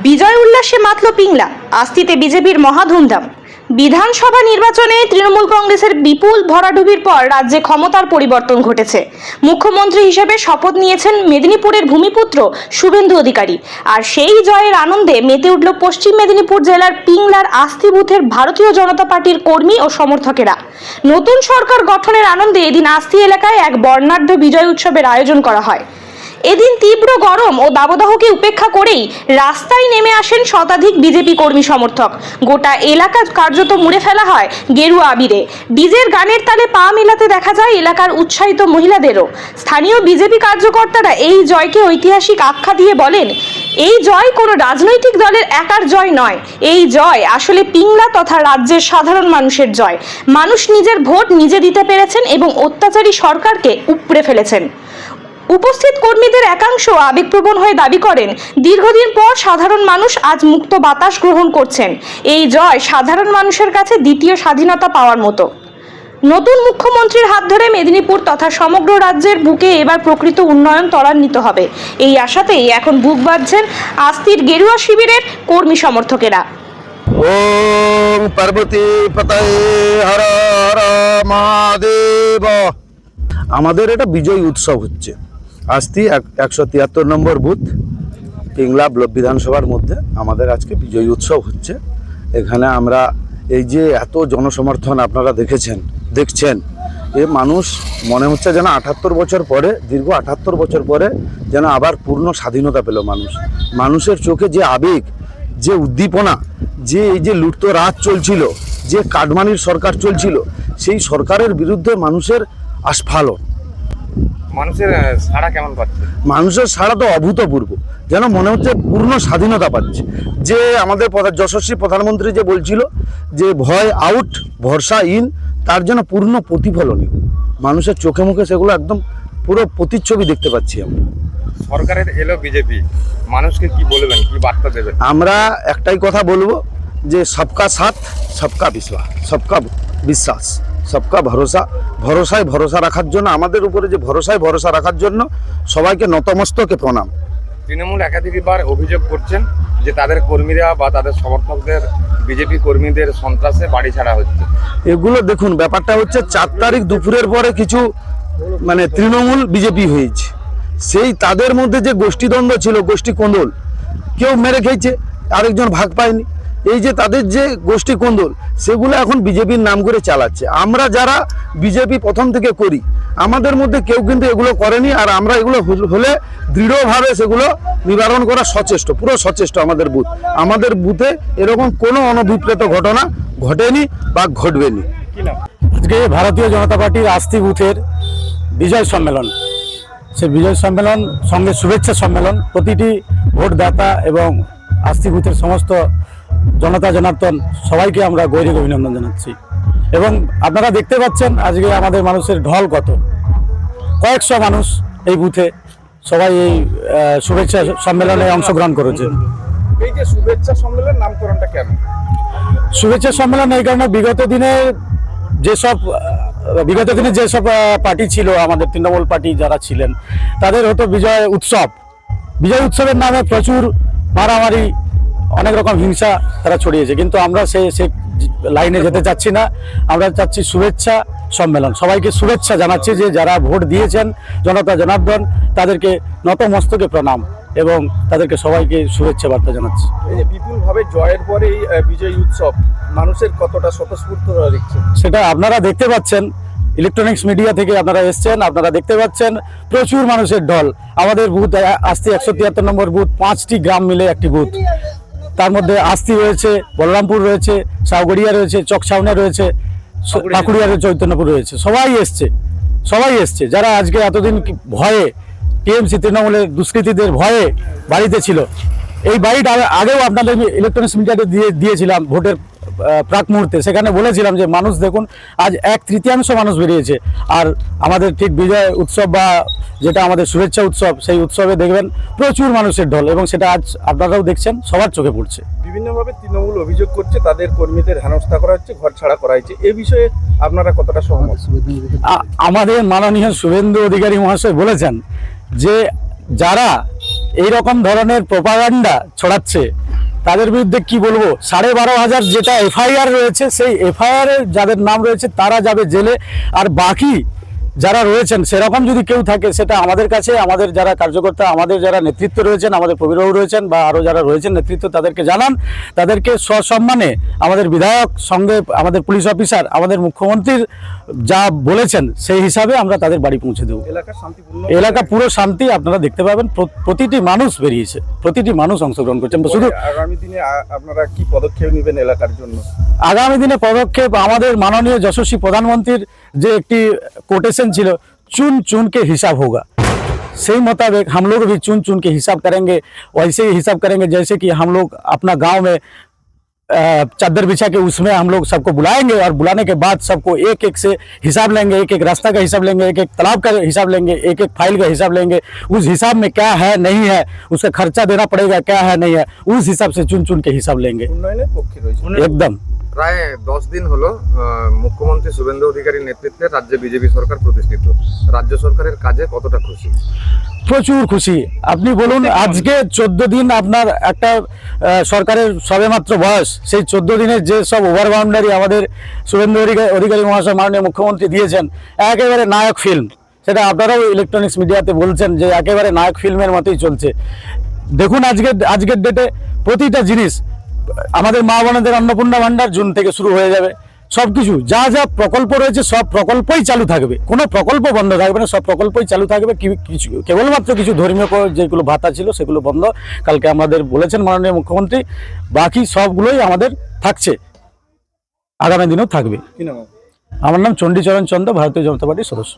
বিজয় উল্লাসে মাতল পিংলা। আস্তিতে বিজেপির মহা ধুমধাম। বিধানসভা নির্বাচনে তৃণমূল কংগ্রেসের বিপুল ভরাডুবির পর রাজ্যে ক্ষমতার পরিবর্তন ঘটেছে। মুখ্যমন্ত্রী হিসেবে শপথ নিয়েছেন মেদিনীপুরের ভূমিপুত্র শুভেন্দু অধিকারী। আর সেই জয়ের আনন্দে মেতে উঠল পশ্চিম মেদিনীপুর জেলার পিংলার আস্থি বুথের ভারতীয় জনতা পার্টির কর্মী ও সমর্থকেরা। নতুন সরকার গঠনের আনন্দে এদিন আস্থি এলাকায় এক বর্ণাঢ্য বিজয় উৎসবের আয়োজন করা হয়। এদিন তীব্র গরম ও দাবদাহকে উপেক্ষা করেই রাস্তায় নেমে আসেন শতাধিক বিজেপি কর্মী সমর্থক। গোটা এলাকা কার্যত মুড়ে ফেলা হয় গেরুয়া আবিরে। ডিজের গানের তালে পা মেলাতে দেখা যায় এলাকার উৎসাহিত মহিলাদেরও। স্থানীয় বিজেপি কার্যকর্তারা এই জয়কে ঐতিহাসিক আখ্যা দিয়ে বলেন, এই জয় কোনো রাজনৈতিক দলের একার জয় নয়, এই জয় আসলে পিংলা তথা রাজ্যের সাধারণ মানুষের জয়। মানুষ নিজের ভোট নিজে দিতে পেরেছেন এবং অত্যাচারী সরকারকে উপড়ে ফেলেছেন। উপস্থিত কর্মীদের একাংশ আবেগপ্রবণ হয়ে দাবি করেন, দীর্ঘদিন পর সাধারণ মানুষ আজ মুক্ত বাতাস গ্রহণ করছেন। এই জয় সাধারণ মানুষের কাছে দ্বিতীয় স্বাধীনতা পাওয়ার মতো। নতুন মুখ্যমন্ত্রীর হাত ধরে মেদিনীপুর তথা সমগ্র রাজ্যের বুকে এবার প্রকৃত উন্নয়ন ত্বরান্বিত হবে, এই আশাতেই এখন বুক বাঁধছেন আস্থির গেরুয়া শিবিরের কর্মী সমর্থকেরা। ওম পার্বতী পতয়ে হর হর মহাদেব। আমাদের এটা বিজয় উৎসব হচ্ছে। আস্থি 173 নম্বর বুথ পিংলা বিধানসভার মধ্যে আমাদের আজকে বিজয় উৎসব হচ্ছে। এখানে আমরা এই যে এত জনসমর্থন আপনারা দেখছেন, এ মানুষ মনে হচ্ছে যেন 78 বছর পরে, দীর্ঘ 78 বছর পরে যেন আবার পূর্ণ স্বাধীনতা পেল। মানুষের চোখে যে আবেগ, যে উদ্দীপনা, যে এই যে লুটতো রাজ চলছিল, যে কাটমানির সরকার চলছিল, সেই সরকারের বিরুদ্ধে মানুষের আস্ফালন। মানুষের সাড়া কেমন পাচ্ছে? মানুষের সাড়া তো অভূতপূর্ব, যেন মনে হচ্ছে পূর্ণ স্বাধীনতা পাচ্ছে। যে আমাদের যশস্বী প্রধানমন্ত্রী যে বলছিল যে ভয় আউট ভরসা ইন, তার জন্য পূর্ণ প্রতিফলনই মানুষের চোখে মুখে সেগুলো একদম পুরো প্রতিচ্ছবি দেখতে পাচ্ছি আমরা। সরকারের এলো বিজেপি, মানুষকে কি বলবেন, কি বার্তা দেবেন? আমরা একটাই কথা বলবো যে সবকা সাথ সবকা বিশ্বাস সবকা ভরসায় ভরসা রাখার জন্য, আমাদের উপরে যে ভরসা রাখার জন্য সবাইকে নতমস্তকে প্রণাম। তৃণমূল একাধিকবার অভিযোগ করছেন যে তাদের কর্মীরা বা তাদের সমর্থকদের বিজেপি কর্মীদের সন্ত্রাসে বাড়ি ছাড়া হচ্ছে। এগুলো দেখুন, ব্যাপারটা হচ্ছে 4 তারিখ দুপুরের পরে কিছু তৃণমূল বিজেপি হয়েছে, সেই তাদের মধ্যে যে গোষ্ঠীদ্বন্দ্ব ছিল, গোষ্ঠী কোন্দল, কেউ মেরে খেয়েছে, আরেকজন ভাগ পায়নি। এই যে তাদের যে গোষ্ঠী কোন্দল, সেগুলো এখন বিজেপির নাম করে চালাচ্ছে। আমরা যারা বিজেপি প্রথম থেকে করি, আমাদের মধ্যে কেউ কিন্তু এগুলো করেনি। আর আমরা এগুলো হলে দৃঢ়ভাবে সেগুলো নিবারণ করা পুরো সচেষ্ট। আমাদের বুথে এরকম কোনো অনভিপ্রেত ঘটনা ঘটেনি বা ঘটবেনি। আজকে ভারতীয় জনতা পার্টির আস্থি বুথের বিজয় সম্মেলন, সে বিজয় সম্মেলন সঙ্গে শুভেচ্ছা সম্মেলন প্রতিটি ভোটদাতা এবং আস্থি বুথের সমস্ত জনতা জনার্দন সবাইকে আমরা গৈরিক অভিনন্দন জানাচ্ছি। এবং আপনারা দেখতে পাচ্ছেন আজকে আমাদের মানুষের ঢল কত, কয়েকশো মানুষ এই বুথে সবাই এই শুভেচ্ছা সম্মেলনে অংশগ্রহণ করেছে। এই যে শুভেচ্ছা সম্মেলন নামকরণটা কেন? শুভেচ্ছা সম্মেলন এই কারণে বিগত দিনে যেসব পার্টি ছিল, আমাদের তৃণমূল পার্টি যারা ছিলেন, তাদের হতো বিজয় উৎসবের নামে প্রচুর মারামারি, অনেক রকম হিংসা তারা ছড়িয়েছে। কিন্তু আমরা সে লাইনে যেতে চাচ্ছি না। আমরা চাচ্ছি শুভেচ্ছা সম্মেলন। সবাইকে শুভেচ্ছা জানাচ্ছি যে যারা ভোট দিয়েছেন, জনতা জনার্দন, তাদেরকে নতমস্তকে প্রণাম এবং তাদেরকে সবাইকে শুভেচ্ছা বার্তা জানাচ্ছি। এই যে বিপুলভাবে জয়ের পরে এই বিজয় উৎসব মানুষের কতটা স্বতঃস্ফূর্ত দেখছেন, সেটা আপনারা দেখতে পাচ্ছেন। ইলেকট্রনিক্স মিডিয়া থেকে আপনারা এসছেন, আপনারা দেখতে পাচ্ছেন প্রচুর মানুষের ঢল। আমাদের বুথ আস্থি 173 নম্বর বুথ, 5টি গ্রাম মিলে একটি বুথ। তার মধ্যে আস্থি রয়েছে, বলরামপুর রয়েছে, সাউগড়িয়া রয়েছে, চকছাউনা রয়েছে, পাকুড়িয়া রয়েছে, চৈতন্যপুর রয়েছে। সবাই এসছে যারা আজকে এতদিন ভয়ে টিএমসি তৃণমূলের দুষ্কৃতীদের ভয়ে বাড়িতে ছিল। এই বাড়িটা আগেও আপনাদের ইলেকট্রনিক্স মিডিয়াতে দিয়েছিলাম ভোটের প্রাক মুহূর্তে। সেখানে বলেছিলাম যে মানুষ দেখুন আজ 1/3 মানুষ বেরিয়েছে। আর আমাদের ঠিক বিজয় উৎসব বা যেটা আমাদের শুভেচ্ছা উৎসব, সেই উৎসবে দেখবেন প্রচুর মানুষের ঢল এবং সেটা আজ আপনারাও দেখছেন, সবার চোখে পড়ছে। বিভিন্নভাবে তৃণমূল অভিযোগ করছে তাদের কর্মীদের হেনস্থা করা হচ্ছে, ঘর ছাড়া করা হয়েছে। এ বিষয়ে আপনারা কতটা সহমত? আমাদের মাননীয় শুভেন্দু অধিকারী মহাশয় বলেছেন যে যারা এই রকম ধরনের প্রোপাগান্ডা ছড়াচ্ছে, তাদের বিরুদ্ধে কি বলবো। 12,500 যেটা এফআইআর রয়েছে, সেই এফআইআর এর যাদের নাম রয়েছে তারা যাবে জেলে, আর বাকি যারা রয়েছেন সেরকম যদি কেউ থাকে সেটা আমাদের কাছে, আমাদের যারা কার্যকর্তা, আমাদের যারা নেতৃত্ব রয়েছেন, আমাদের প্রবীরবাবু রয়েছেন বা আরও যারা রয়েছেন নেতৃত্ব, তাদেরকে জানান, তাদেরকে সসম্মানে আমাদের বিধায়ক সঙ্গে আমাদের পুলিশ অফিসার, আমাদের মুখ্যমন্ত্রীর যা বলেছেন সেই হিসাবে আমরা তাদের বাড়ি পৌঁছে দেবো। এলাকা পুরো শান্তি, আপনারা দেখতে পাবেন প্রতিটি মানুষ বেরিয়েছে, প্রতিটি মানুষ অংশগ্রহণ করছেন। শুধু আগামী দিনে আপনারা কি পদক্ষেপ নেবেন এলাকার জন্য? আগামী দিনে পদক্ষেপ আমাদের মাননীয় যশস্বী প্রধানমন্ত্রীর যে একটি कोटेशन ছিল, चुन चुन के हिसाब होगा, सही मुताबिक हम लोग भी चुन चुन के हिसाब करेंगे। वैसे ही हिसाब करेंगे जैसे कि हम लोग अपना गांव में चादर बिछा के उसमें हम लोग सबको बुलाएंगे, और बुलाने के बाद सबको एक एक से हिसाब लेंगे, एक एक रास्ता का हिसाब लेंगे, एक एक तालाब का हिसाब लेंगे, एक एक फाइल का हिसाब लेंगे। उस हिसाब में क्या है नहीं है, उसका खर्चा देना पड़ेगा क्या है नहीं है, उस हिसाब से चुन चुन के हिसाब लेंगे। উন্নয়নের পক্ষে রয়েছে। एकदम প্রায় 10 দিন হলো মুখ্যমন্ত্রী শুভেন্দু অধিকারীর নেতৃত্বে রাজ্যে বিজেপি সরকার প্রতিষ্ঠিত। রাজ্য সরকারের কাজে কতটা খুশি? প্রচুর খুশি। আপনি বলুন, আজকে 14 দিন আপনার একটা সরকারের সবেমাত্র বয়স, সেই 14 দিনের যে সব ওভার বাউন্ডারি আমাদের শুভেন্দু অধিকারী মহাশয় মাননীয় মুখ্যমন্ত্রী দিয়েছেন, একেবারে নায়ক ফিল্ম। সেটা আপনারাও ইলেকট্রনিক্স মিডিয়াতে বলছেন যে একেবারে নায়ক ফিল্মের মতোই চলছে। দেখুন আজকের ডেটে প্রতিটা জিনিস, আমাদের মা বোনেদের অন্নপূর্ণা ভান্ডার জুন থেকে শুরু হয়ে যাবে। সবকিছু যা যা প্রকল্প রয়েছে সব প্রকল্পই চালু থাকবে, কোনো প্রকল্প বন্ধ থাকবে না, সব প্রকল্পই চালু থাকবে। কিছু কেবলমাত্র কিছু ধর্মীয় যেগুলো ভাতা ছিল সেগুলো বন্ধ, কালকে আমাদের বলেছেন মাননীয় মুখ্যমন্ত্রী। বাকি সবগুলোই আমাদের থাকছে, আগামী দিনেও থাকবে। কি নাম? আমার নাম চণ্ডীচরণ চন্দ্র, ভারতীয় জনতা পার্টির সদস্য।